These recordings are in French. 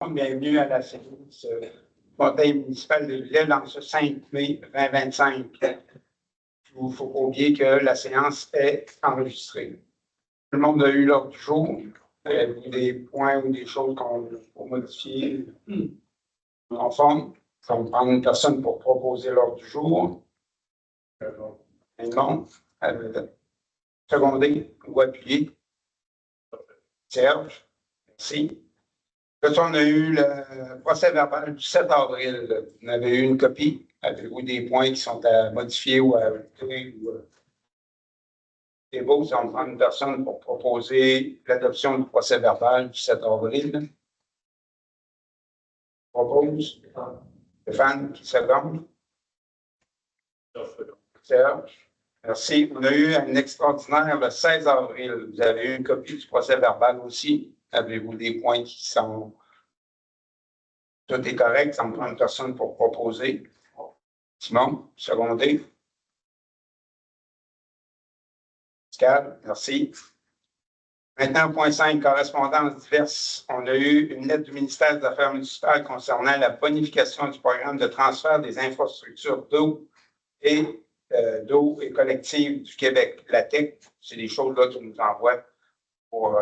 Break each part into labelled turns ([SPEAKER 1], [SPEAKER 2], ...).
[SPEAKER 1] Bienvenue à la séance conseil municipal de Lille en ce 5 mai 2025. Il ne faut pas oublier que la séance est enregistrée. Tout le monde a eu l'ordre du jour. Avez-vous des points ou des choses qu'on peut modifier en forme? Ça va me prendre une personne pour proposer l'ordre du jour. Non. Secondé ou appuyé. Serge. Merci. On a eu le procès verbal du 7 avril. Vous avez eu une copie. Avez-vous des points qui sont à modifier ou à ajouter? C'est beau, ça va me prendre une personne pour proposer l'adoption du procès verbal du 7 avril. Propose. Stéphane, qui seconde? Serge. Merci. On a eu un extraordinaire le 16 avril. Vous avez eu une copie du procès verbal aussi. Avez-vous des points qui sont... Tout est correct, ça me prend une personne pour proposer. Simon, secondé. Pascal, merci. Maintenant, point 5, correspondance diverses. On a eu une lettre du ministère des Affaires municipales concernant la bonification du programme de transfert des infrastructures d'eau et collectives du Québec, la TEC. C'est des choses là qui nous envoient pour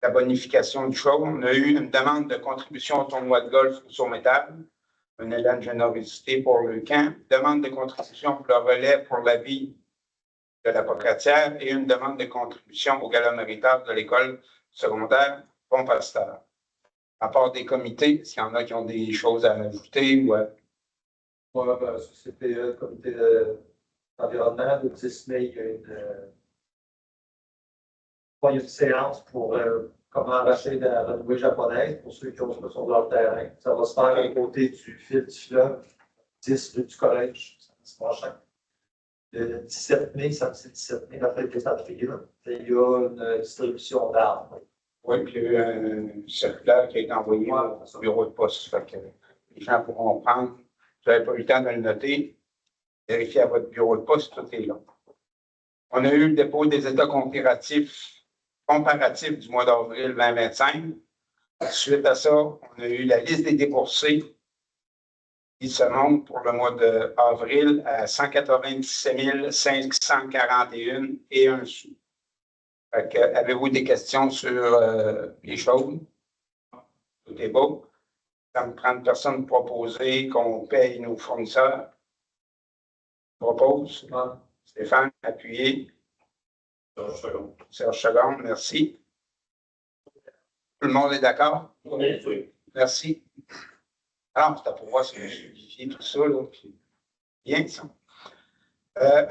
[SPEAKER 1] la bonification du show. On a eu une demande de contribution au tournoi de golf sur métal, un élan de générosité pour le camp, demande de contribution pour le relais pour la vie de la Pocatière et une demande de contribution au gala méritoire de l'école secondaire Pont-Pasteur. À part des comités, s'il y en a qui ont des choses à ajouter ou à...
[SPEAKER 2] C'était le comité d'environnement le 10 mai, il y a une séance pour comment arracher la renouée japonaise pour ceux qui ont sur leur terrain. Ça va se faire à côté du fil du fleuve, 10 rue du collège, samedi prochain. Le 17 mai, samedi 17 mai, la fête des Patriotes, il y a une distribution d'armes.
[SPEAKER 1] Oui, puis il y a eu un circulaire qui a été envoyé au bureau de poste. Fait que les gens pourront prendre. Vous n'avez pas eu le temps de le noter. Vérifiez à votre bureau de poste, tout est là. On a eu le dépôt des états comparatifs du mois d'avril 2025. Suite à ça, on a eu la liste des déboursés qui se monte pour le mois d'avril à 197 541 et 1 sou. Avez-vous des questions sur les choses? Tout est beau. Ça me prend une personne pour proposer qu'on paye nos fournisseurs. Propose. Stéphane, appuyé. Serge Seconde, merci. Tout le monde est d'accord?
[SPEAKER 2] Oui.
[SPEAKER 1] Merci. Alors, c'est pour voir si je justifie tout ça. Là. Bien, ça.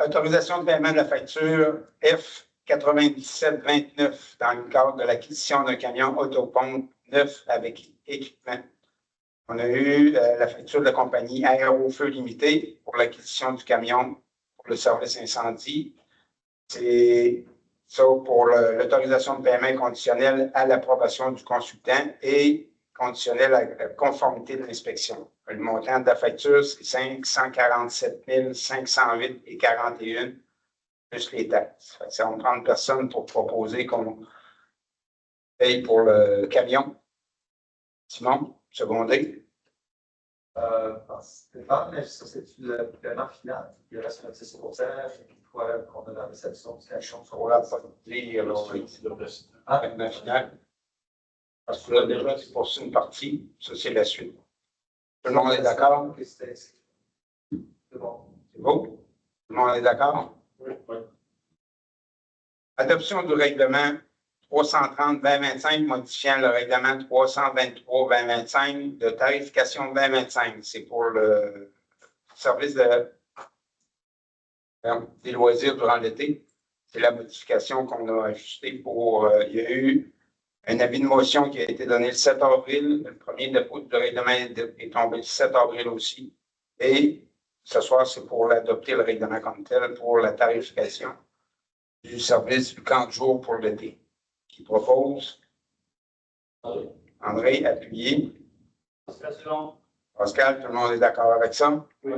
[SPEAKER 1] Autorisation de paiement de la facture F9729 dans le cadre de l'acquisition d'un camion autopompe neuf avec équipement. On a eu la facture de la compagnie Aérofeu Limité pour l'acquisition du camion pour le service incendie. C'est ça pour l'autorisation de paiement conditionnelle à l'approbation du consultant et conditionnelle à la conformité de l'inspection. Le montant de la facture, c'est 547 508 et 41 plus les taxes. Ça va me prendre personne pour proposer qu'on paye pour le camion. Simon, secondé.
[SPEAKER 2] Stéphane, ça, c'est le paiement final. Il reste un 10 une fois qu'on a la réception du camion.
[SPEAKER 1] On va pas dire le paiement final. Parce que là, déjà, c'est pour une partie. Ça, c'est la suite. Tout le monde est d'accord?
[SPEAKER 2] C'est bon.
[SPEAKER 1] C'est beau? Tout le monde est d'accord?
[SPEAKER 2] Oui.
[SPEAKER 1] Adoption du règlement 330-2025 modifiant le règlement 323-2025 de tarification 2025. C'est pour le service des loisirs durant l'été. C'est la modification qu'on a ajustée pour... il y a eu un avis de motion qui a été donné le 7 avril. Le premier dépôt du règlement est tombé le 7 avril aussi. Et ce soir, c'est pour adopter le règlement comme tel pour la tarification du service du camp de jour pour l'été. Qui propose? André, appuyé. Pascal, tout le monde est d'accord avec ça?
[SPEAKER 2] Oui.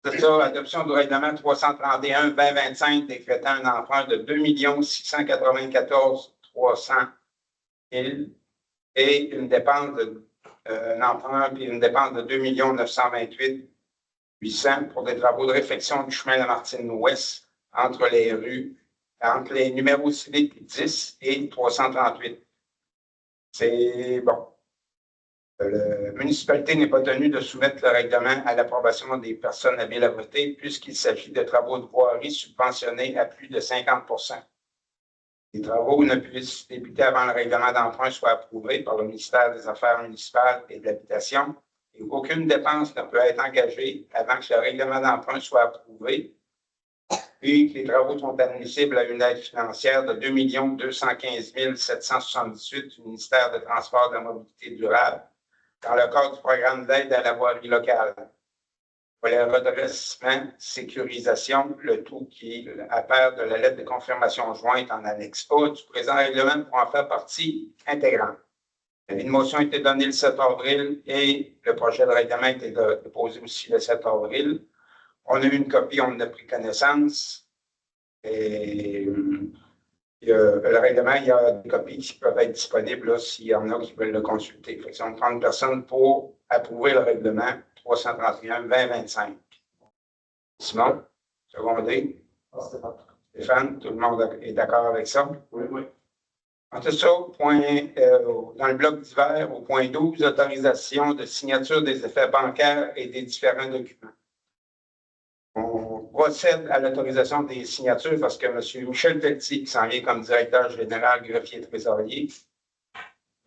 [SPEAKER 1] C'est ça, adoption du règlement 331-2025 décrétant un emprunt de 2 694 300 000 et une dépense un emprunt puis une dépense de 2 928 800 pour des travaux de réfection du chemin Lamartine-Ouest entre les numéros civiques 10 et 338. C'est bon. La municipalité n'est pas tenue de soumettre le règlement à l'approbation des personnes habiles à voter puisqu'il s'agit de travaux de voirie subventionnés à plus de 50 Les travaux ne puissent débuter avant le règlement d'emprunt soit approuvé par le ministère des Affaires municipales et de l'Habitation et aucune dépense ne peut être engagée avant que le règlement d'emprunt soit approuvé, puis que les travaux sont admissibles à une aide financière de 2 215 778 du ministère des Transports et de la Mobilité durable dans le cadre du programme d'aide à la voirie locale. Pour le redressement, sécurisation, le tout qui apparaît de la lettre de confirmation jointe en annexe A du présent règlement pour en faire partie intégrante. Une motion a été donnée le 7 avril et le projet de règlement a été déposé aussi le 7 avril. On a eu une copie, on en a pris connaissance. Et le règlement, il y a des copies qui peuvent être disponibles s'il y en a qui veulent le consulter. Si on prend une personne pour approuver le règlement 331-2025. Simon, secondé. Stéphane, tout le monde est d'accord avec ça?
[SPEAKER 2] Oui, oui.
[SPEAKER 1] Ensuite, ça, dans le bloc divers, au point 12, autorisation de signature des effets bancaires et des différents documents. On procède à l'autorisation des signatures parce que M. Michel Pelletier, qui s'en vient comme directeur général, greffier trésorier,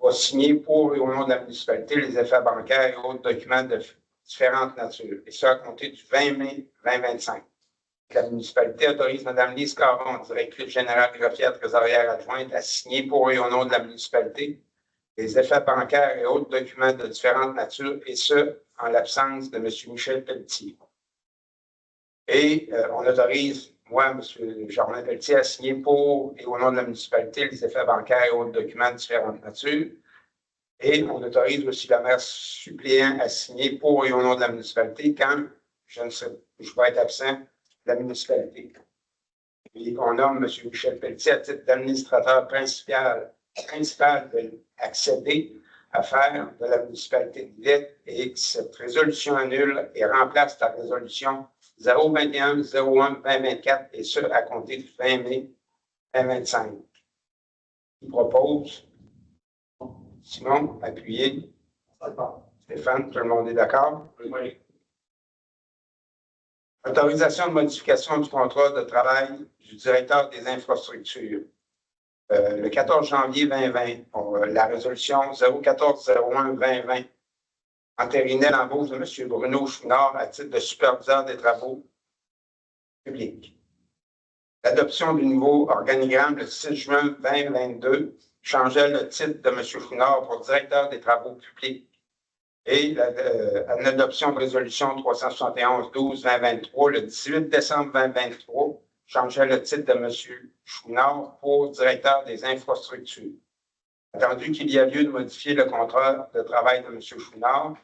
[SPEAKER 1] va signer pour et au nom de la municipalité les effets bancaires et autres documents de différentes natures. Et ça, à compter du 20 mai 2025. La municipalité autorise Mme Lise Caron, directrice générale greffière trésorière adjointe, à signer pour et au nom de la municipalité les effets bancaires et autres documents de différentes natures, et ce, en l'absence de M. Michel Pelletier. Et on autorise, moi, M. Germain Pelletier, à signer pour et au nom de la municipalité les effets bancaires et autres documents de différentes natures. Et on autorise aussi le maire suppléant à signer pour et au nom de la municipalité quand je vais être absent de la municipalité. Et on nomme M. Michel Pelletier à titre d'administrateur principal d'accéder à faire de la municipalité de Vite et que cette résolution annule et remplace la résolution 021-01-2024 et ce, à compter du 20 mai 2025. Il propose, Simon, appuyé. Stéphane, tout le monde est d'accord?
[SPEAKER 2] Oui.
[SPEAKER 1] Autorisation de modification du contrat de travail du directeur des infrastructures. Le 14 janvier 2020, la résolution 014-01-2020 entérinait l'embauche de M. Bruno Chouinard à titre de superviseur des travaux publics. L'adoption du nouveau organigramme le 6 juin 2022 changeait le titre de M. Chouinard pour directeur des travaux publics. Et l'adoption de résolution 371-12-2023 le 18 décembre 2023 changeait le titre de M. Chouinard pour directeur des infrastructures. Attendu qu'il y a lieu de modifier le contrat de travail de M. Chouinard,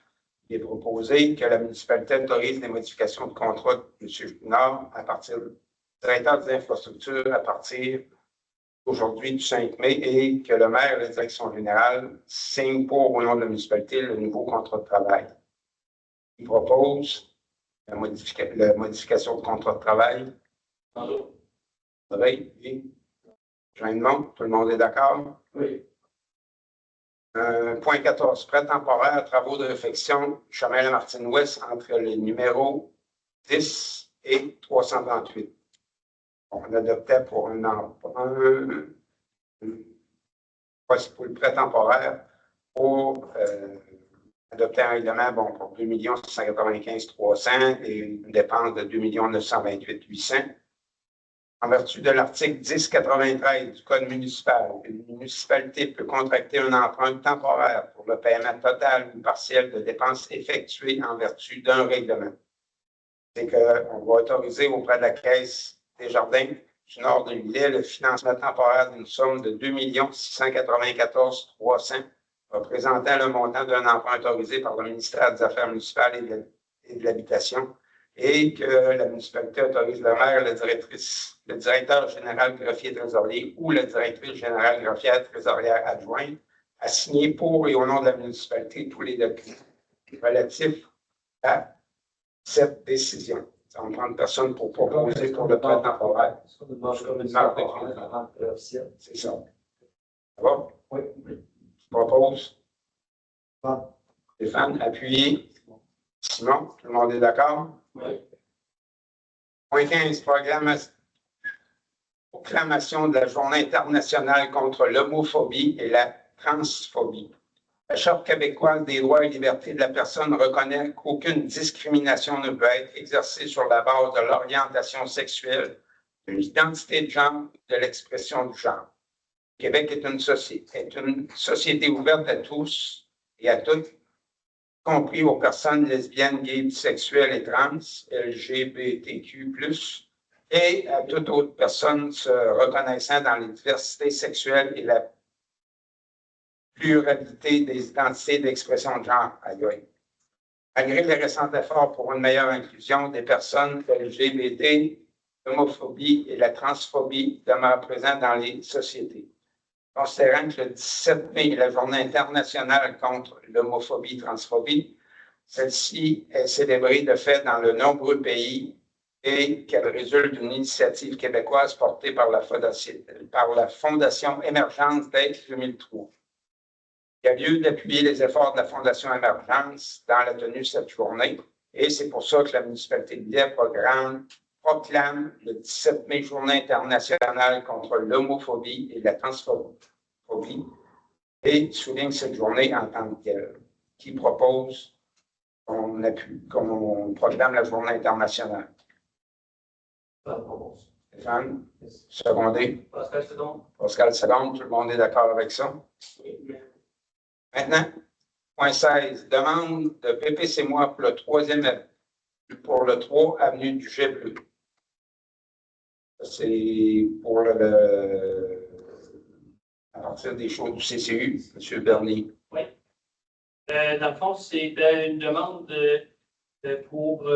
[SPEAKER 1] il est proposé que la municipalité autorise les modifications de contrat de M. Chouinard à partir du directeur des infrastructures à partir d'aujourd'hui du 5 mai et que le maire et la direction générale signent pour au nom de la municipalité le nouveau contrat de travail. Il propose la modification de contrat de travail. Oui. Joindement, tout le monde est d'accord?
[SPEAKER 2] Oui.
[SPEAKER 1] Point 14, prêt temporaire, travaux de réfection, chemin Lamartine-Ouest entre les numéros 10 et 338. On adoptait pour un emprunt, pour le prêt temporaire, pour adopter un règlement pour 2 695 300 et une dépense de 2 928 800. En vertu de l'article 1093 du Code municipal, une municipalité peut contracter un emprunt temporaire pour le paiement total ou partiel de dépenses effectuées en vertu d'un règlement. C'est qu'on va autoriser auprès de la Caisse des Jardins du Nord de l'île le financement temporaire d'une somme de 2 694 300 représentant le montant d'un emprunt autorisé par le ministère des Affaires municipales et de l'Habitation et que la municipalité autorise le maire, le directeur général greffier trésorier ou la directrice générale greffière trésorière adjointe à signer pour et au nom de la municipalité tous les documents relatifs à cette décision. Ça va prendre personne pour proposer pour le prêt temporaire.
[SPEAKER 2] Est-ce qu'on demande comme une
[SPEAKER 1] marque de
[SPEAKER 2] temporaire
[SPEAKER 1] crédit.
[SPEAKER 2] avant le officiel?
[SPEAKER 1] C'est ça. Ça va?
[SPEAKER 2] Oui.
[SPEAKER 1] Je propose.
[SPEAKER 2] Bon.
[SPEAKER 1] Stéphane, appuyé. Simon, tout le monde est d'accord?
[SPEAKER 2] Oui.
[SPEAKER 1] Point 15, proclamation de la Journée internationale contre l'homophobie et la transphobie. La Charte québécoise des droits et libertés de la personne reconnaît qu'aucune discrimination ne peut être exercée sur la base de l'orientation sexuelle, de l'identité de genre, de l'expression du genre. Le Québec est une société ouverte à tous et à toutes, y compris aux personnes lesbiennes, gays, bisexuelles et trans, LGBTQ+, et à toute autre personne se reconnaissant dans les diversités sexuelles et la pluralité des identités d'expression de genre. Malgré les récents efforts pour une meilleure inclusion des personnes LGBT, l'homophobie et la transphobie demeurent présents dans les sociétés. Considérant que le 17 mai est la Journée internationale contre l'homophobie et transphobie, celle-ci est célébrée de fait dans de nombreux pays et qu'elle résulte d'une initiative québécoise portée par la Fondation Émergence dès 2003. Il y a lieu d'appuyer les efforts de la Fondation Émergence dans la tenue de cette journée et c'est pour ça que la municipalité de Dieppe proclame le 17 mai Journée internationale contre l'homophobie et la transphobie et souligne cette journée en tant que telle, qui propose qu'on proclame la Journée internationale. Stéphane, secondé.
[SPEAKER 3] Pascal Seconde.
[SPEAKER 1] Pascal Seconde, tout le monde est d'accord avec ça?
[SPEAKER 3] Oui.
[SPEAKER 1] Maintenant, point 16, demande de PPC-moi pour le 3 avenue du Jet Bleu. C'est pour à partir des choses du CCU, M. Bernier.
[SPEAKER 3] Oui. Dans le fond, c'est une demande pour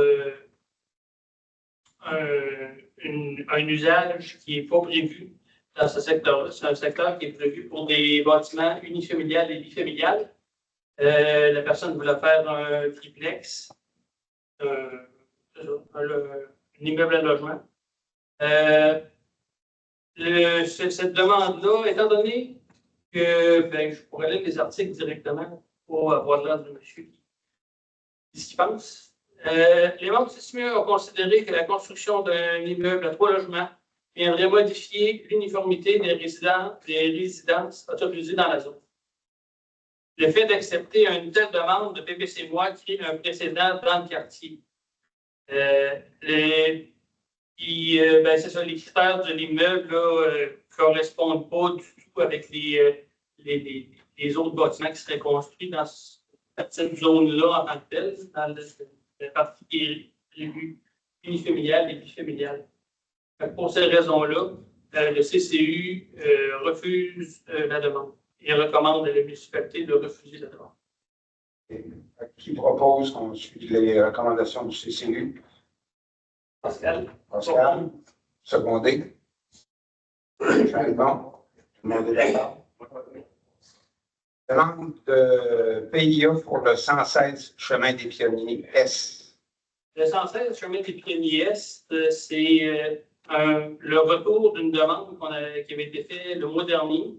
[SPEAKER 3] un usage qui n'est pas prévu dans ce secteur-là. C'est un secteur qui est prévu pour des bâtiments unifamiliales et bifamiliales. La personne voulait faire un triplex, un immeuble à logement. Cette demande-là, étant donné que je pourrais lire les articles directement pour avoir l'air de monsieur qui dit ce qu'il pense. Les membres du CCME ont considéré que la construction d'un immeuble à 3 logements viendrait modifier l'uniformité des résidences autorisées dans la zone. Le fait d'accepter une telle demande de PPC-moi crée un précédent dans le quartier. C'est ça, les critères de l'immeuble ne correspondent pas du tout avec les autres bâtiments qui seraient construits dans cette zone-là en tant que telle, dans la partie qui est prévue unifamiliale et bifamiliale. Pour ces raisons-là, le CCU refuse la demande et recommande à la municipalité de refuser la demande.
[SPEAKER 1] Qui propose qu'on suive les recommandations du CCU?
[SPEAKER 3] Pascal.
[SPEAKER 1] Pascal, secondé. Bon, tout le monde est d'accord. Demande de PIA pour le 116 chemin des Pionniers S.
[SPEAKER 3] Le 116 chemin des Pionniers S, c'est le retour d'une demande qui avait été faite le mois dernier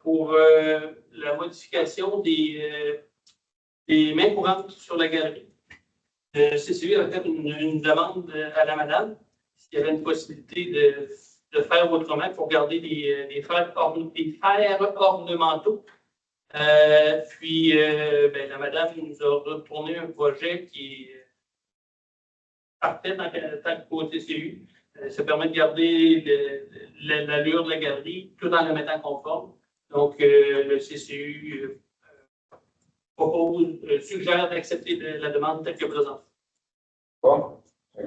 [SPEAKER 3] pour la modification des mains courantes sur la galerie. Le CCU a fait une demande à la madame s'il y avait une possibilité de faire autrement pour garder des fers ornementaux. La madame nous a retourné un projet qui est parfait en tant que côté CCU. Ça permet de garder l'allure de la galerie tout en le mettant conforme. Donc, le CCU suggère d'accepter la demande telle que présentée.
[SPEAKER 1] Bon,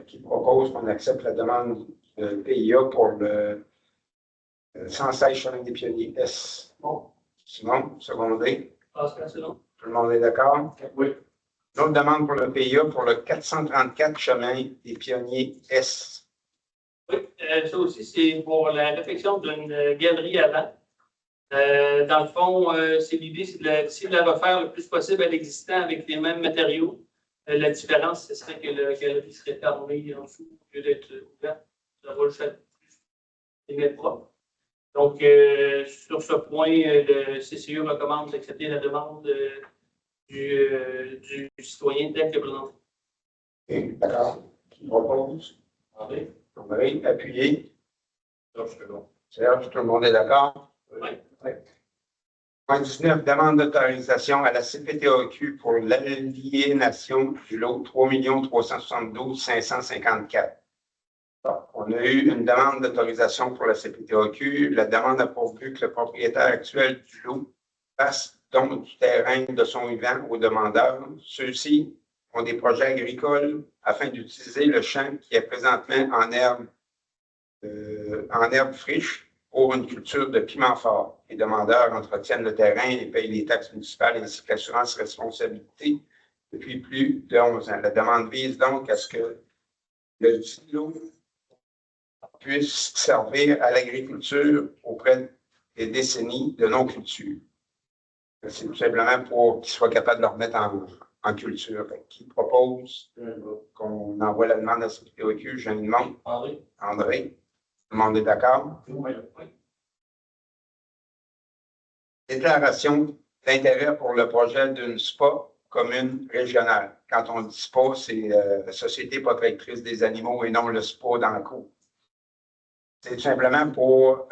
[SPEAKER 1] qui propose qu'on accepte la demande de PIA pour le 116 chemin des Pionniers S. Bon, Simon, secondé.
[SPEAKER 3] Pascal, c'est long.
[SPEAKER 1] Tout le monde est d'accord?
[SPEAKER 2] Oui.
[SPEAKER 1] Une autre demande pour le PIA pour le 434 chemin des Pionniers S.
[SPEAKER 3] Oui, ça aussi, c'est pour la réfection d'une galerie avant. Dans le fond, l'idée, c'est d'essayer de la refaire le plus possible à l'existant avec les mêmes matériaux. La différence, ce serait que la galerie serait fermée en dessous au lieu d'être ouverte. Ça va juste être plus propre. Donc, sur ce point, le CCE recommande d'accepter la demande du citoyen tel que présenté.
[SPEAKER 1] OK, d'accord. Qui propose?
[SPEAKER 3] André?
[SPEAKER 1] André, appuyé.
[SPEAKER 3] Serge, c'est bon.
[SPEAKER 1] Serge, tout le monde est d'accord?
[SPEAKER 3] Oui.
[SPEAKER 1] Point 19, demande d'autorisation à la CPTAQ pour l'aliénation du lot 3 372 554. Bon, on a eu une demande d'autorisation pour la CPTAQ. La demande a pourvu que le propriétaire actuel du lot fasse don du terrain de son vivant aux demandeurs. Ceux-ci ont des projets agricoles afin d'utiliser le champ qui est présentement en herbe friche pour une culture de piment fort. Les demandeurs entretiennent le terrain et payent les taxes municipales ainsi que l'assurance responsabilité depuis plus de 11 ans. La demande vise donc à ce que le lot puisse servir à l'agriculture auprès des décennies de non-culture. C'est tout simplement pour qu'ils soient capables de le remettre en culture. Qui propose qu'on envoie la demande à la CPTAQ? Je une demande. André. Tout le monde est d'accord?
[SPEAKER 3] Oui.
[SPEAKER 1] Déclaration d'intérêt pour le projet d'une SPA commune régionale. Quand on dit SPA, c'est la Société protectrice des animaux et non le SPA dans le cours. C'est tout simplement pour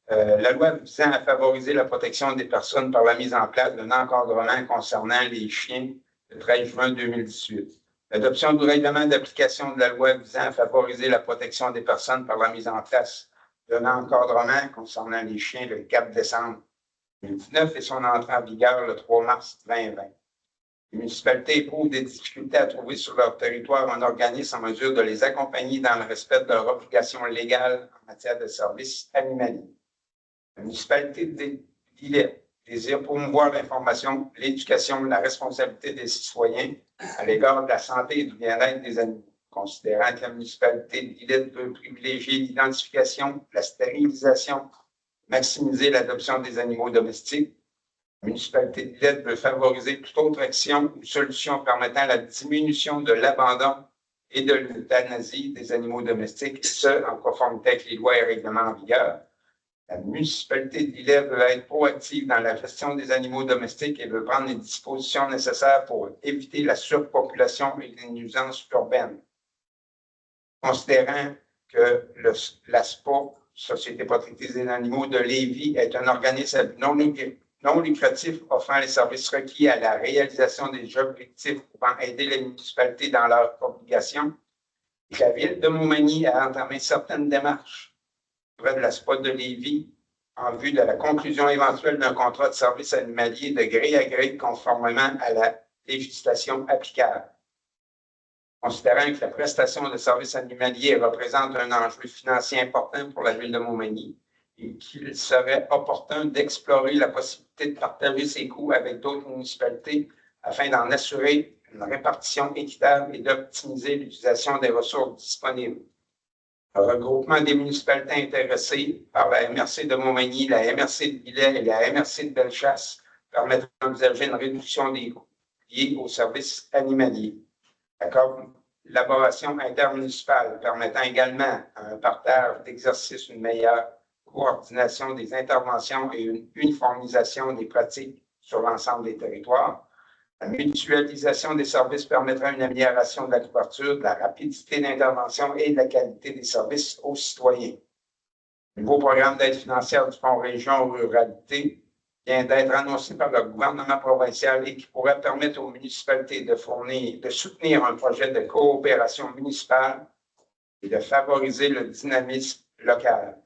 [SPEAKER 1] la loi visant à favoriser la protection des personnes par la mise en place d'un encadrement concernant les chiens le 13 juin 2018. L'adoption du règlement d'application de la loi visant à favoriser la protection des personnes par la mise en place d'un encadrement concernant les chiens le 4 décembre 2019 et son entrée en vigueur le 3 mars 2020. Les municipalités éprouvent des difficultés à trouver sur leur territoire un organisme en mesure de les accompagner dans le respect de leurs obligations légales en matière de services animaliers. La municipalité d'Îlet désire promouvoir l'information, l'éducation, la responsabilité des citoyens à l'égard de la santé et du bien-être des animaux. Considérant que la municipalité d'Îlet veut privilégier l'identification, la stérilisation, maximiser l'adoption des animaux domestiques, la municipalité d'Îlet veut favoriser toute autre action ou solution permettant la diminution de l'abandon et de l'euthanasie des animaux domestiques, et ce, en conformité avec les lois et règlements en vigueur. La municipalité d'Îlet veut être proactive dans la gestion des animaux domestiques et veut prendre les dispositions nécessaires pour éviter la surpopulation et les nuisances urbaines. Considérant que la SPA, Société protectrice des animaux de Lévis, est un organisme non lucratif offrant les services requis à la réalisation des objectifs pouvant aider les municipalités dans leurs obligations, et que la ville de Montmagny a entamé certaines démarches auprès de la SPA de Lévis en vue de la conclusion éventuelle d'un contrat de service animalier de gré à gré conformément à la législation applicable. Considérant que la prestation de services animaliers représente un enjeu financier important pour la ville de Montmagny et qu'il serait opportun d'explorer la possibilité de partager ces coûts avec d'autres municipalités afin d'en assurer une répartition équitable et d'optimiser l'utilisation des ressources disponibles. Le regroupement des municipalités intéressées par la MRC de Montmagny, la MRC de Villers et la MRC de Bellechasse permettra d'envisager une réduction des coûts liés aux services animaliers. La collaboration intermunicipale permettant également un partage d'exercices, une meilleure coordination des interventions et une uniformisation des pratiques sur l'ensemble des territoires. La mutualisation des services permettra une amélioration de la couverture, de la rapidité d'intervention et de la qualité des services aux citoyens. Le nouveau programme d'aide financière du Fonds Région Ruralité vient d'être annoncé par le gouvernement provincial et qui pourrait permettre aux municipalités de soutenir un projet de coopération municipale et de favoriser le dynamisme local.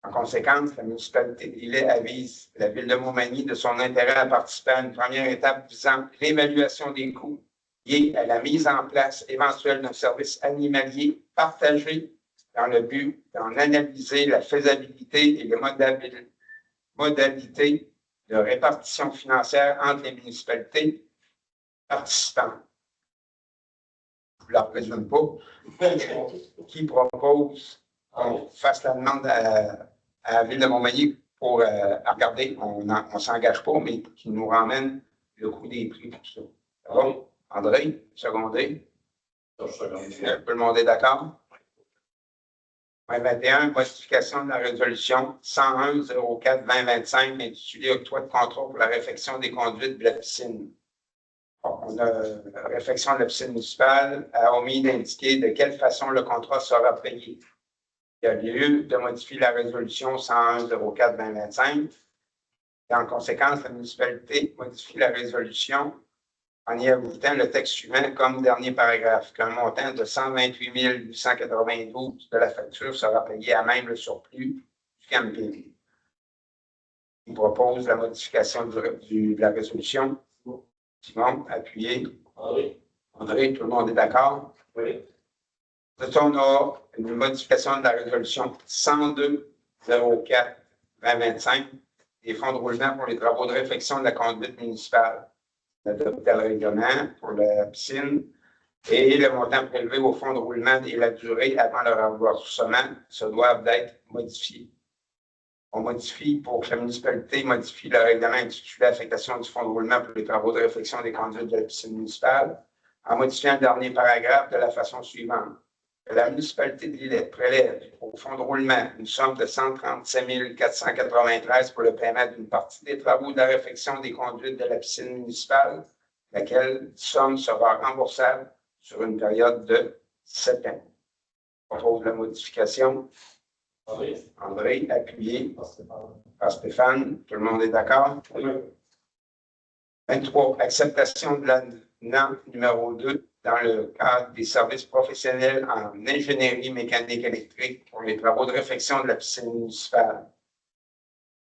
[SPEAKER 1] En conséquence, la municipalité d'Îlet avise la ville de Montmagny de son intérêt à participer à une première étape visant l'évaluation des coûts liés à la mise en place éventuelle d'un service animalier partagé dans le but d'en analyser la faisabilité et les modalités de répartition financière entre les municipalités participantes. Je ne la présume pas. Qui propose qu'on fasse la demande à la Ville de Montmagny pour à regarder. On ne s'engage pas, mais qui nous ramène le coût des prix pour ça. Ça va? André, secondé? Tout le monde est d'accord? Point 21, modification de la résolution 101-04-2025 intitulée Octroi de contrat pour la réfection des conduites de la piscine. On a la réfection de la piscine municipale a omis d'indiquer de quelle façon le contrat sera payé. Il y a lieu de modifier la résolution 101-04-2025 et en conséquence, la municipalité modifie la résolution en y ajoutant le texte suivant comme dernier paragraphe, qu'un montant de 128 892 de la facture sera payé à même le surplus du camping. Il propose la modification de la résolution. Simon, appuyé. André, tout le monde est d'accord?
[SPEAKER 2] Oui.
[SPEAKER 1] Ensuite, on a une modification de la résolution 102-04-2025 des fonds de roulement pour les travaux de réfection de la conduite municipale. Adopté le règlement pour la piscine et le montant prélevé au fonds de roulement et la durée avant leur remboursement se doivent d'être modifiés. On modifie pour que la municipalité modifie le règlement intitulé Affectation du fonds de roulement pour les travaux de réfection des conduites de la piscine municipale en modifiant le dernier paragraphe de la façon suivante. La municipalité de Lillette prélève au fonds de roulement une somme de 137 493 pour le paiement d'une partie des travaux de la réfection des conduites de la piscine municipale, laquelle somme sera remboursable sur une période de 7 ans. On propose la modification. André, appuyé par Stéphane. Tout le monde est d'accord? 23. Acceptation de l'avenant numéro 2 dans le cadre des services professionnels en ingénierie mécanique électrique pour les travaux de réfection de la piscine municipale.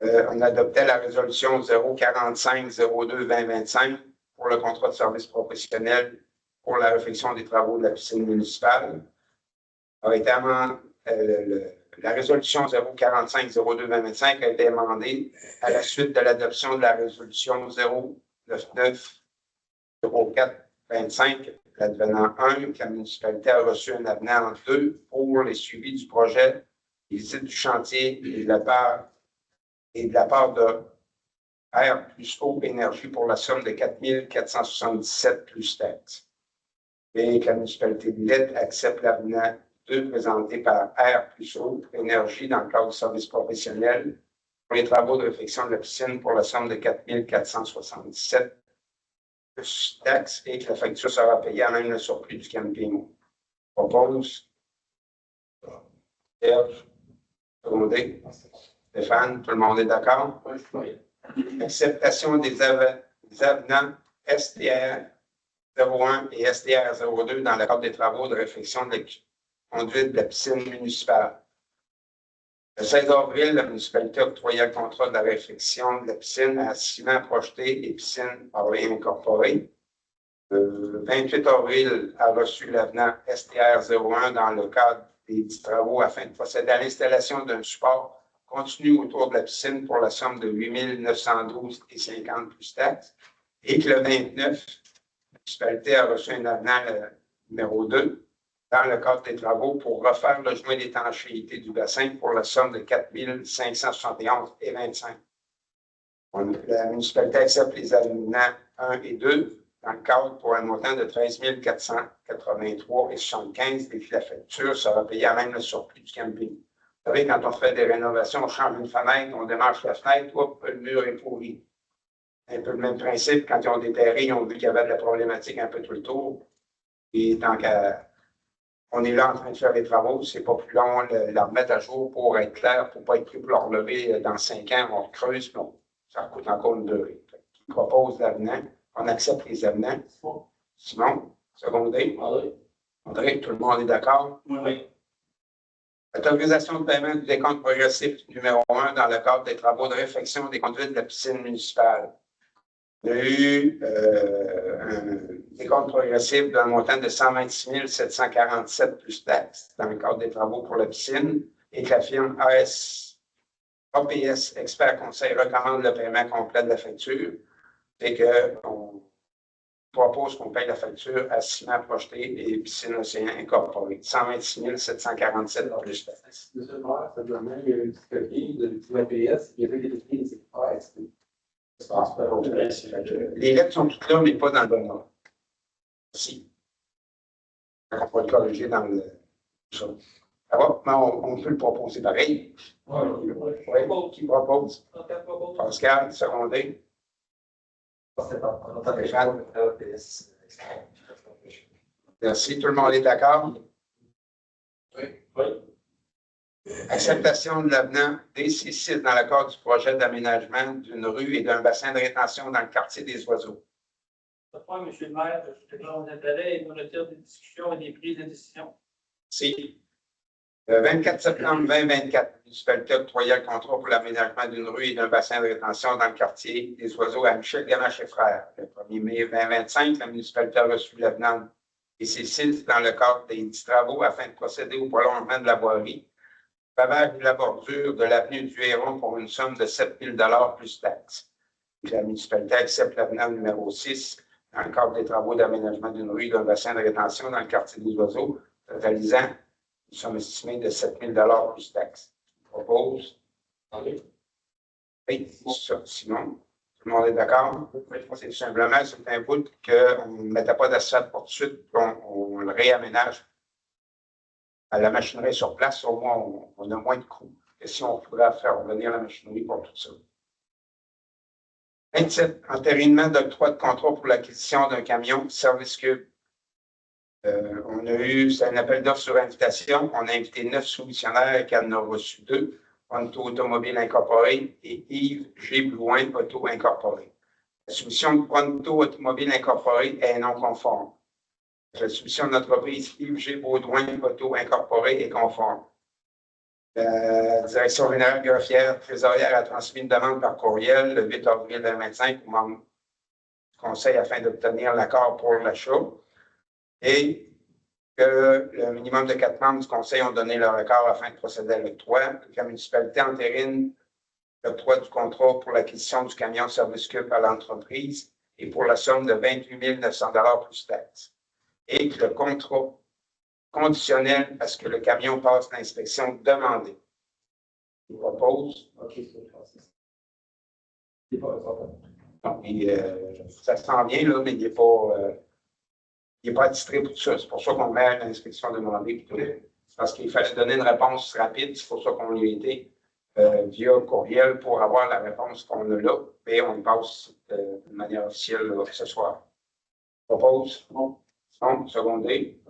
[SPEAKER 1] On adoptait la résolution 045-02-2025 pour le contrat de service professionnel pour la réfection des travaux de la piscine municipale. La résolution 045-02-2025 a été amendée à la suite de l'adoption de la résolution 099-04-25, l'advenant 1, que la municipalité a reçu un avenant 2 pour les suivis du projet, les visites du chantier et de la part de R plus O Énergie pour la somme de 4 477 plus taxes. Et que la municipalité de Lillette accepte l'avenant 2 présenté par R plus O Énergie dans le cadre du service professionnel pour les travaux de réfection de la piscine pour la somme de 4 477 plus taxes et que la facture sera payée à même le surplus du camping. Propose. Serge. Secondé. Stéphane, tout le monde est d'accord?
[SPEAKER 2] Oui.
[SPEAKER 1] Acceptation des avenants STR 01 et STR 02 dans le cadre des travaux de réfection de la conduite de la piscine municipale. Le 16 avril, la municipalité a octroyé le contrat de la réfection de la piscine à Ciment Projeté et Piscine Parlée Incorporée. Le 28 avril, a reçu l'avenant STR 01 dans le cadre des travaux afin de procéder à l'installation d'un support continu autour de la piscine pour la somme de 8 912,50 plus taxes. Et que le 29, la municipalité a reçu un avenant numéro 2 dans le cadre des travaux pour refaire le joint d'étanchéité du bassin pour la somme de 4 571,25. La municipalité accepte les avenants 1 et 2 dans le cadre pour un montant de 13 483,75 et puis la facture sera payée à même le surplus du camping. Vous savez, quand on fait des rénovations, on change une fenêtre, on démarche la fenêtre, hop, le mur est pourri. Un peu le même principe, quand ils ont déterré, ils ont vu qu'il y avait de la problématique un peu tout le tour. Et tant qu'on est là en train de faire les travaux, c'est pas plus long de la remettre à jour pour être clair, pour ne pas être pris pour le relever dans 5 ans, on creuse, mais ça coûte encore une durée. Ils proposent l'avenant, on accepte les avenants. Simon, secondé. André, tout le monde est d'accord?
[SPEAKER 2] Oui.
[SPEAKER 1] Autorisation de paiement du décompte progressif numéro 1 dans le cadre des travaux de réfection des conduites de la piscine municipale. Il y a eu un décompte progressif d'un montant de 126 747 plus taxes dans le cadre des travaux pour la piscine et que la firme APS Expert Conseil recommande le paiement complet de la facture. C'est que propose qu'on paye la facture à Ciment Projeté et Piscine Océan Incorporé. 126 747 plus taxes.
[SPEAKER 4] Monsieur le maire, ça doit même, il y a eu un petit coquille du APS, il y avait des écrits des équipes.
[SPEAKER 1] Les lettres sont toutes là, mais pas dans le bon ordre. Si. On va le corriger dans le. Ça va, mais on peut le proposer pareil. Oui, qui propose? Pascal, secondé. Merci, tout le monde est d'accord?
[SPEAKER 4] Oui.
[SPEAKER 1] Acceptation de l'avenant DC6 dans le cadre du projet d'aménagement d'une rue et d'un bassin de rétention dans le quartier des Oiseaux.
[SPEAKER 3] Pourquoi, M. le maire, je déclare mon intérêt et me retire des discussions et des prises de décision.
[SPEAKER 1] Si. Le 24 septembre 2024, la municipalité a octroyé le contrat pour l'aménagement d'une rue et d'un bassin de rétention dans le quartier des Oiseaux à Michel Gamache et frères. Le 1er mai 2025, la municipalité a reçu l'avenant DC6 dans le cadre des travaux afin de procéder au prolongement de la voirie, pavage de la bordure de l'avenue du Héron pour une somme de 7 000 $ plus taxes. La municipalité accepte l'avenant numéro 6 dans le cadre des travaux d'aménagement d'une rue et d'un bassin de rétention dans le quartier des Oiseaux, totalisant une somme estimée de 7 000 $ plus taxes. Je propose. Oui, c'est ça. Sinon, tout le monde est d'accord? C'est simplement, c'est un bout qu'on ne mettait pas d'asphalte pour tout de suite, on le réaménage à la machinerie sur place. Au moins, on a moins de coûts que si on pourrait faire revenir la machinerie pour tout ça. 27. Entérinement d'octroi de contrat pour l'acquisition d'un camion Service Cube. On a eu, c'est un appel d'offres sur invitation. On a invité 9 soumissionnaires et on en a reçu 2. Pronto Automobile Incorporé et Yves G. Blouin Auto Incorporé. La soumission de Pronto Automobile Incorporé est non conforme. La soumission de l'entreprise Yves G. Baudouin Auto Incorporé est conforme. La direction générale greffière trésorière a transmis une demande par courriel le 8 avril 2025 au membre du Conseil afin d'obtenir l'accord pour l'achat et que le minimum de 4 membres du Conseil ont donné leur accord afin de procéder à l'octroi. La municipalité entérine l'octroi du contrat pour l'acquisition du camion Service Cube à l'entreprise et pour la somme de 28 900 $ plus taxes. Et que le contrat conditionnel à ce que le camion passe l'inspection demandée. Je vous propose.
[SPEAKER 4] OK,
[SPEAKER 1] Ça s'en vient, là, mais il n'est pas attitré pour ça. C'est pour ça qu'on met l'inspection demandée. C'est parce qu'il fallait donner une réponse rapide. C'est pour ça qu'on lui a été via courriel pour avoir la réponse qu'on a là. Et on passe de manière officielle là, ce soir. Je propose. Bon. Secondé.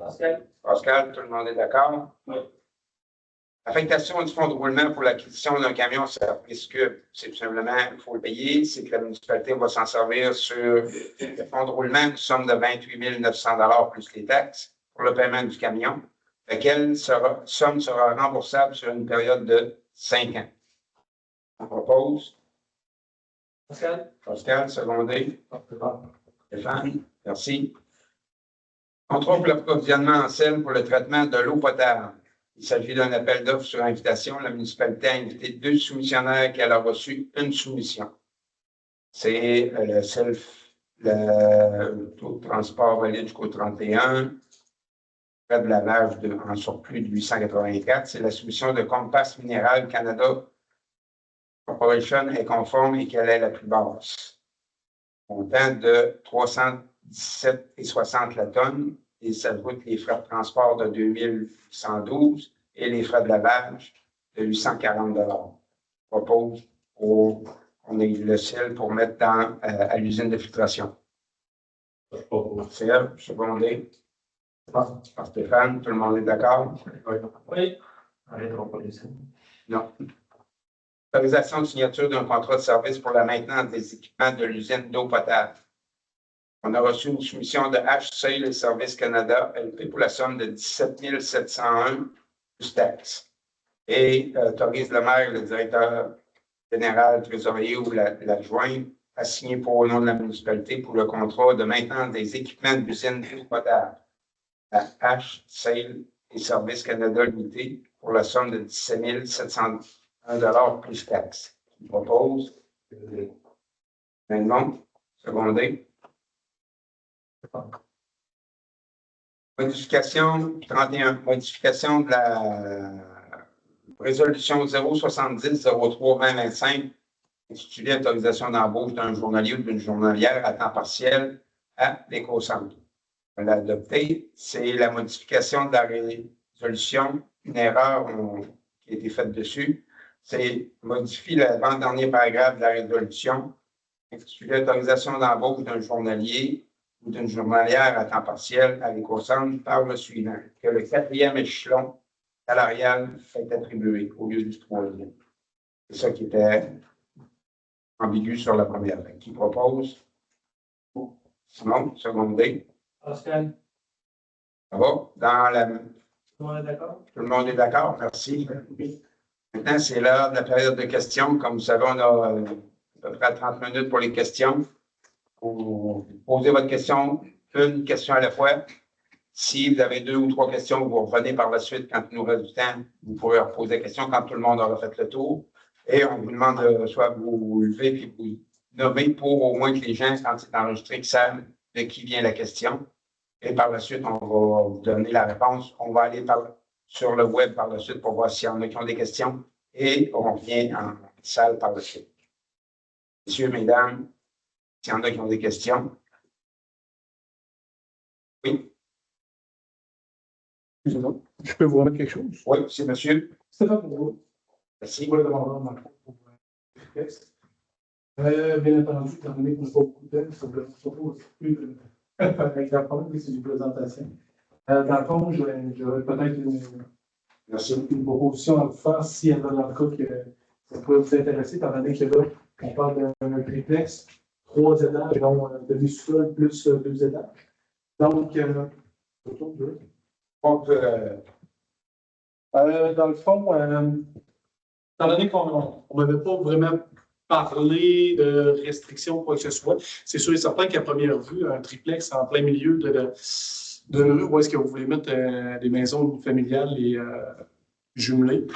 [SPEAKER 1] Pascal, tout le monde est d'accord?
[SPEAKER 3] Oui.
[SPEAKER 1] Affectation du fonds de roulement pour l'acquisition d'un camion Service Cube. C'est tout simplement, il faut le payer. C'est que la municipalité va s'en servir sur le fonds de roulement, une somme de 28 900 $ plus les taxes pour le paiement du camion, laquelle somme sera remboursable sur une période de 5 ans. On propose. Pascal, secondé. Stéphane, merci. Contrat pour l'approvisionnement en sel pour le traitement de l'eau potable. Il s'agit d'un appel d'offres sur invitation. La municipalité a invité 2 soumissionnaires qui a reçu une soumission. C'est le taux de transport valide jusqu'au 31, frais de lavage en surplus de 884. C'est la soumission de Compass Minéral Canada Corporation est conforme et qu'elle est la plus basse. Montant de 317,60 la tonne. Et ça coûte les frais de transport de 2112 et les frais de lavage de 840 $. Je propose qu'on ait le sel pour mettre à l'usine de filtration. Je propose. Serge, secondé. Par Stéphane, tout le monde est d'accord?
[SPEAKER 3] Oui.
[SPEAKER 1] Non. Autorisation de signature d'un contrat de service pour la maintenance des équipements de l'usine d'eau potable. On a reçu une soumission de H-Sale et Services Canada LP pour la somme de 17 701 plus taxes. Et autorise le maire, le directeur général, trésorier ou l'adjoint à signer pour le nom de la municipalité pour le contrat de maintenance des équipements de l'usine d'eau potable à H-Sale et Services Canada Limité pour la somme de 17 701 $ plus taxes. Je propose. Maintenant, secondé. Modification 31, modification de la résolution 070-03-2025, intitulée autorisation d'embauche d'un journalier ou d'une journalière à temps partiel à l'éco-centre. On l'a adopté, c'est la modification de la résolution, une erreur qui a été faite dessus, c'est modifier l'avant-dernier paragraphe de la résolution, intitulée autorisation d'embauche d'un journalier ou d'une journalière à temps partiel à l'éco-centre par le suivant, que le 4e échelon salarial est attribué au lieu du 3e. C'est ça qui était ambigu sur la première ligne. Qui propose? Simon, secondé.
[SPEAKER 3] Pascal,
[SPEAKER 1] Ça va? Dans la...
[SPEAKER 3] tout le monde est d'accord?
[SPEAKER 1] Tout le monde est d'accord? Merci. Maintenant, c'est l'heure de la période de questions. Comme vous savez, on a à peu près 30 minutes pour les questions. Vous posez votre question, une question à la fois. Si vous avez 2 ou 3 questions, vous revenez par la suite quand il nous reste du temps. Vous pourrez reposer la question quand tout le monde aura fait le tour. Et on vous demande de soit vous lever puis vous nommer pour au moins que les gens, quand c'est enregistré, savent de qui vient la question. Et par la suite, on va vous donner la réponse. On va aller sur le web par la suite pour voir s'il y en a qui ont des questions. Et on revient en salle par la suite. Messieurs, mesdames, s'il y en a qui ont des questions. Oui.
[SPEAKER 5] Excusez-moi, je peux vous remettre quelque chose?
[SPEAKER 1] Oui, c'est monsieur.
[SPEAKER 5] Stéphane Bourreau,
[SPEAKER 1] Merci.
[SPEAKER 5] je voulais demander dans le fond pour le texte. Bien entendu, étant donné qu'on n'a pas beaucoup de temps, ça ne propose plus de avec la première, c'est une présentation. Dans le fond, j'aurais peut-être une proposition à vous faire si elle va dans le cas que ça pourrait vous intéresser, étant donné que là, on parle d'un triplex, 3 étages, donc demi-sol plus 2 étages. Donc, dans le fond, étant donné qu'on n'avait pas vraiment parlé de restrictions ou quoi que ce soit, c'est sûr et certain qu'à première vue, un triplex en plein milieu de rue, où est-ce que vous voulez mettre des maisons familiales et jumelées,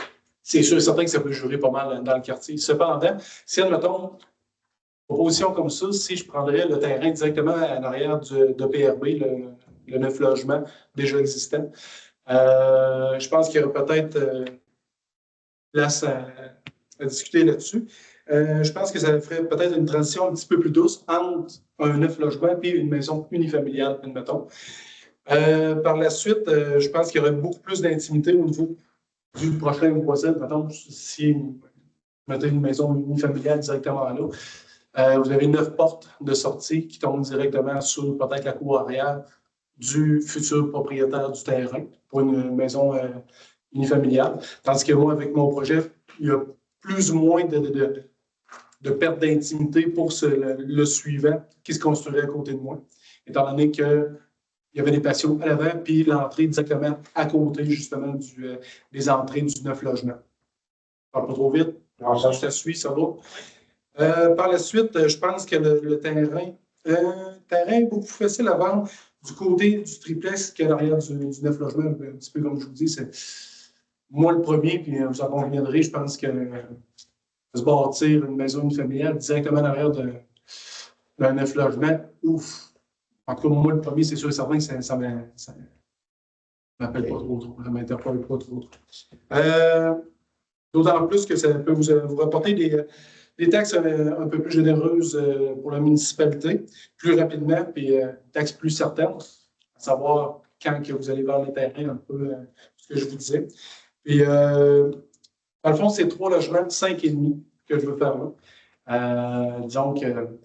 [SPEAKER 5] c'est sûr et certain que ça peut jurer pas mal dans le quartier. Cependant, si, admettons, proposition comme ça, si je prendrais le terrain directement en arrière de PRB, le 9 logements déjà existant, je pense qu'il y aurait peut-être place à discuter là-dessus. Je pense que ça ferait peut-être une transition un petit peu plus douce entre un 9 logements et une maison unifamiliale, admettons. Par la suite, je pense qu'il y aurait beaucoup plus d'intimité au niveau du prochain voisin. Admettons, si vous mettez une maison unifamiliale directement là, vous avez 9 portes de sortie qui tombent directement sur peut-être la cour arrière du futur propriétaire du terrain pour une maison unifamiliale. Tandis que moi, avec mon projet, il y a plus ou moins de perte d'intimité pour le suivant qui se construirait à côté de moi, étant donné qu'il y avait des patios à l'avant, puis l'entrée directement à côté, justement, des entrées du 9 logements. Je ne parle pas trop vite.
[SPEAKER 1] Non,
[SPEAKER 5] ça, je te suis, ça va. Par la suite, je pense que le terrain est beaucoup plus facile à vendre du côté du triplex qu'à l'arrière du 9 logements. Un petit peu comme je vous dis, c'est moi le premier, puis vous en conviendrez, je pense que se bâtir une maison familiale directement en arrière d'un 9 logements, ouf! En tout cas, moi, le premier, c'est sûr et certain que ça m'appelle pas trop, ça m'interpelle pas trop. D'autant plus que ça peut vous rapporter des taxes un peu plus généreuses pour la municipalité, plus rapidement, puis taxes plus certaines, à savoir quand que vous allez vendre les terrains, un peu ce que je vous disais. Puis, dans le fond, c'est 3 logements de 5,5 que je veux faire là. Disons que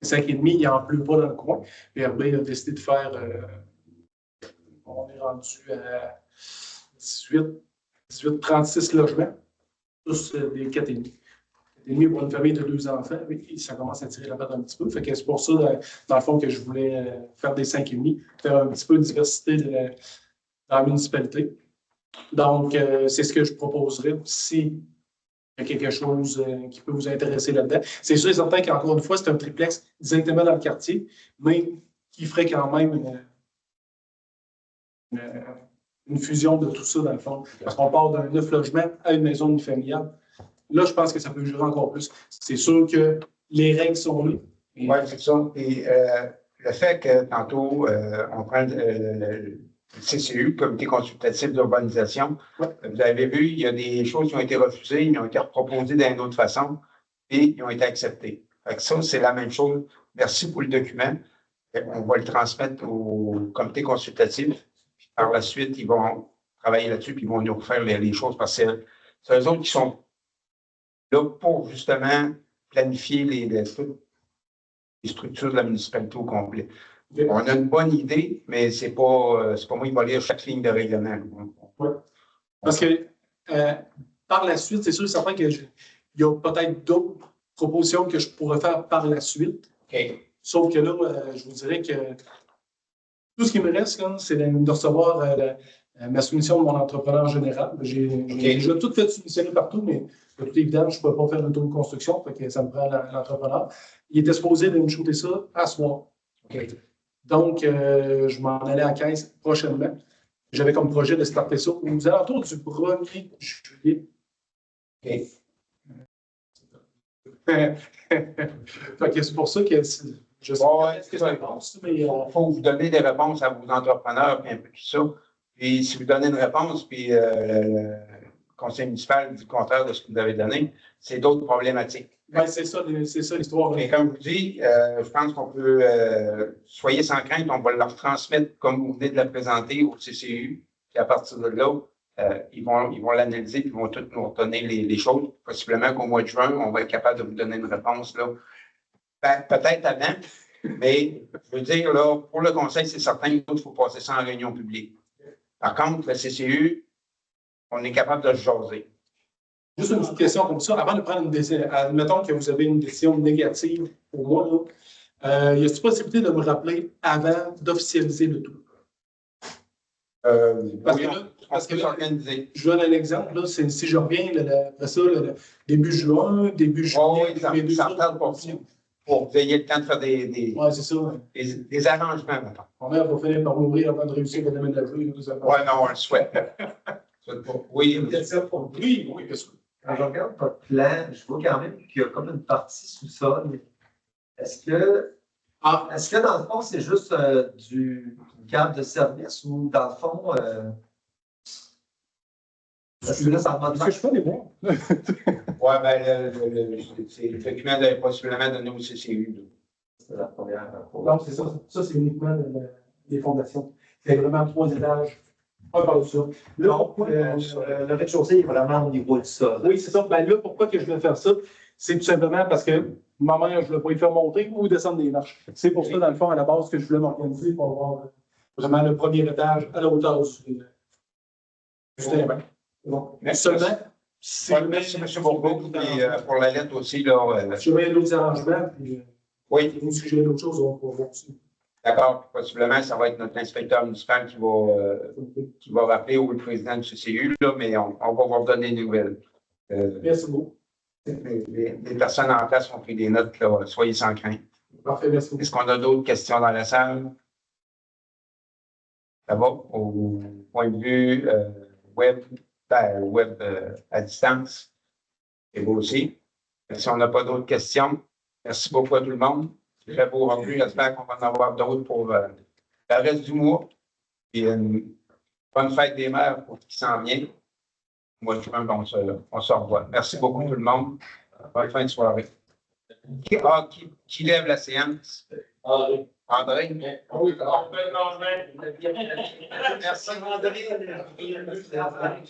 [SPEAKER 5] 5,5, il n'y en pleut pas dans le coin. PRB a décidé de faire, on est rendu à 36 logements, tous des 4,5. 4,5 pour une famille de 2 enfants, oui, ça commence à tirer la patte un petit peu. Fait que c'est pour ça, dans le fond, que je voulais faire des 5,5, faire un petit peu de diversité dans la municipalité. Donc, c'est ce que je proposerais si il y a quelque chose qui peut vous intéresser là-dedans. C'est sûr et certain qu'encore une fois, c'est un triplex directement dans le quartier, mais qui ferait quand même une fusion de tout ça, dans le fond. Parce qu'on part d'un 9 logements à une maison unifamiliale. Là, je pense que ça peut jurer encore plus. C'est sûr que les règles sont là.
[SPEAKER 1] Oui, c'est ça. Et le fait que tantôt, on prend le CCU, Comité consultatif d'urbanisation, vous avez vu, il y a des choses qui ont été refusées, ils ont été proposées d'une autre façon et ils ont été acceptées. Fait que ça, c'est la même chose. Merci pour le document. On va le transmettre au comité consultatif. Par la suite, ils vont travailler là-dessus puis ils vont nous refaire les choses parce que c'est eux autres qui sont là pour justement planifier les structures de la municipalité au complet. On a une bonne idée, mais c'est pas moi qui va lire chaque ligne de règlement.
[SPEAKER 5] Oui. Parce que par la suite, c'est sûr et certain qu'il y a peut-être d'autres propositions que je pourrais faire par la suite.
[SPEAKER 1] OK.
[SPEAKER 5] Sauf que là, je vous dirais que tout ce qui me reste, là, c'est de recevoir ma soumission de mon entrepreneur général. J'ai déjà tout fait soumissionner partout, mais de toute évidence, je ne peux pas faire le tour de construction, fait que ça me prend l'entrepreneur. Il était supposé de me shooter ça à soir.
[SPEAKER 1] OK.
[SPEAKER 5] Donc, je m'en allais à 15 prochainement. J'avais comme projet de starter ça aux alentours du 1er juillet.
[SPEAKER 1] OK.
[SPEAKER 5] Fait que c'est pour ça que je sais pas ce que je pense, mais
[SPEAKER 1] Il faut vous donner des réponses à vos entrepreneurs et un peu tout ça. Puis si vous donnez une réponse, puis le conseil municipal dit le contraire de ce que vous avez donné, c'est d'autres problématiques.
[SPEAKER 5] ben, c'est ça l'histoire.
[SPEAKER 1] Mais comme je vous dis, je pense qu'on peut, soyez sans crainte, on va leur transmettre comme vous venez de la présenter au CCU. Puis à partir de là, ils vont l'analyser puis ils vont toutes nous redonner les choses. Possiblement qu'au mois de juin, on va être capable de vous donner une réponse là. Peut-être avant, mais je veux dire, là, pour le conseil, c'est certain qu'il faut passer ça en réunion publique. Par contre, le CCU, on est capable de se jaser.
[SPEAKER 5] Juste une petite question comme ça, avant de prendre une décision, admettons que vous avez une décision négative pour moi, là, y a-t-il possibilité de me rappeler avant d'officialiser le tout? Parce
[SPEAKER 1] Oui,
[SPEAKER 5] que là,
[SPEAKER 1] on peut s'organiser.
[SPEAKER 5] je donne un exemple, là, si je reviens après ça, le début juin, début juillet,
[SPEAKER 1] Oui, ça retarde pas pour que vous ayez le temps de faire
[SPEAKER 5] Oui, c'est ça.
[SPEAKER 1] des arrangements, maintenant.
[SPEAKER 5] Ma mère va finir par mourir avant de réussir à déménager.
[SPEAKER 1] Oui, non, on le souhaite. Oui,
[SPEAKER 2] Une question pour vous.
[SPEAKER 5] Oui, bien sûr.
[SPEAKER 2] Quand je regarde votre plan, je vois quand même qu'il y a comme une partie sous-sol. Est-ce que dans le fond, c'est juste une carte de service ou dans le fond, parce que là, ça demande.
[SPEAKER 5] Est-ce que je peux les voir?
[SPEAKER 1] Oui, bien, c'est le document de possiblement donné au CCU.
[SPEAKER 2] C'est la première.
[SPEAKER 5] Non, c'est ça. Ça, c'est uniquement les fondations. C'est vraiment 3 étages. Un par-dessus.
[SPEAKER 2] Non, le rez-de-chaussée est vraiment au niveau du sol.
[SPEAKER 5] Oui, c'est ça. Ben là, pourquoi que je vais faire ça? C'est tout simplement parce que ma mère, je ne voulais pas y faire monter ou descendre des marches. C'est pour ça, dans le fond, à la base, que je voulais m'organiser pour avoir vraiment le premier étage à la hauteur du terrain. Bon.
[SPEAKER 1] Merci.
[SPEAKER 5] Seulement, si
[SPEAKER 1] Merci, M. Bourbeau, et pour la lettre aussi. Là,
[SPEAKER 5] si jamais il y a d'autres arrangements, puis
[SPEAKER 1] oui,
[SPEAKER 5] vous suggérez d'autres choses, on va voir aussi.
[SPEAKER 1] d'accord. Possiblement, ça va être notre inspecteur municipal qui va rappeler ou le président du CCU, là, mais on va vous donner des nouvelles.
[SPEAKER 5] Merci beaucoup.
[SPEAKER 1] Les personnes en place ont pris des notes, là, soyez sans crainte.
[SPEAKER 5] Parfait, merci beaucoup.
[SPEAKER 1] Est-ce qu'on a d'autres questions dans la salle? Ça va? Au point de vue web à distance? Et vous aussi? Si on n'a pas d'autres questions, merci beaucoup à tout le monde. Très beau rendu. J'espère qu'on va en avoir d'autres pour le reste du mois. Et une bonne fête des mères pour qui s'en vient. Moi, je pense qu'on se revoit. Merci beaucoup tout le monde. Bonne fin de soirée. Qui lève la séance? André. André?
[SPEAKER 3] Oui, on peut le manger.
[SPEAKER 1] Merci, André.